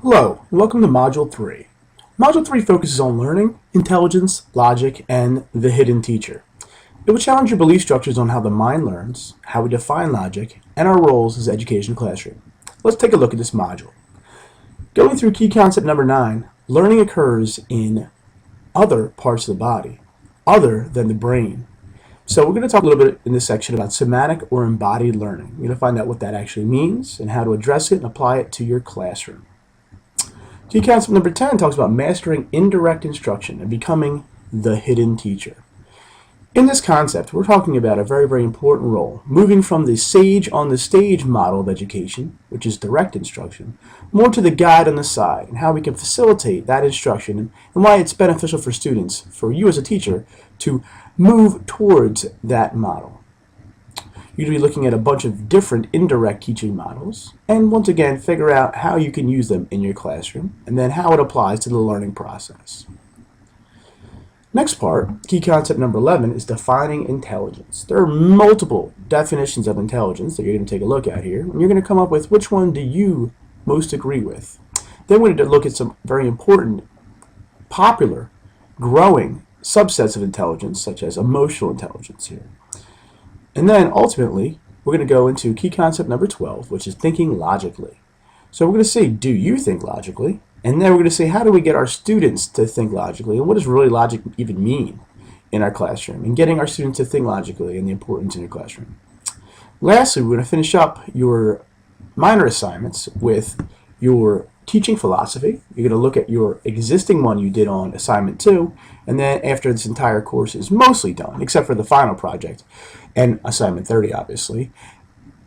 Hello, and welcome to Module 3. Module 3 focuses on learning, intelligence, logic, and the hidden teacher. It will challenge your belief structures on how the mind learns, how we define logic, and our roles as education classroom. Let's take a look at this module. Going through key concept number 9, learning occurs in other parts of the body, other than the brain. So we're going to talk a little bit in this section about somatic or embodied learning. We're going to find out what that actually means and how to address it and apply it to your classroom. Key concept number 10 talks about mastering indirect instruction and becoming the hidden teacher. In this concept, we're talking about a very, very important role, moving from the sage on the stage model of education, which is direct instruction, more to the guide on the side, and how we can facilitate that instruction and why it's beneficial for students, for you as a teacher, to move towards that model. You're going to be looking at a bunch of different indirect teaching models, and once again, figure out how you can use them in your classroom, and then how it applies to the learning process. Next part, key concept number 11, is defining intelligence. There are multiple definitions of intelligence that you're going to take a look at here, and you're going to come up with which one do you most agree with. Then we're going to look at some very important, popular, growing subsets of intelligence, such as emotional intelligence here. And then, ultimately, we're going to go into key concept number 12, which is thinking logically. So we're going to say, do you think logically? And then we're going to say, how do we get our students to think logically? And what does really logic even mean in our classroom? And getting our students to think logically and the importance in your classroom. Lastly, we're going to finish up your minor assignments with your teaching philosophy. You're going to look at your existing one you did on assignment 2, and then after this entire course is mostly done, except for the final project and assignment 30, obviously,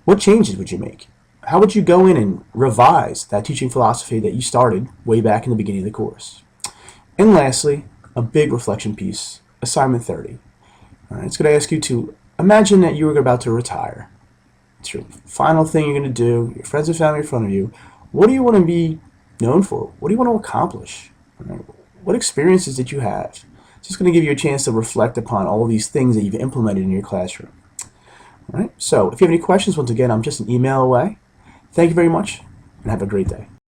what changes would you make? How would you go in and revise that teaching philosophy that you started way back in the beginning of the course? And lastly, a big reflection piece, assignment 30. All right, it's going to ask you to imagine that you were about to retire. It's your final thing you're going to do, your friends and family in front of you. What do you want to be known for? What do you want to accomplish? All right, what experiences did you have? It's just going to give you a chance to reflect upon all these things that you've implemented in your classroom. All right, so if you have any questions, once again, I'm just an email away. Thank you very much, and have a great day.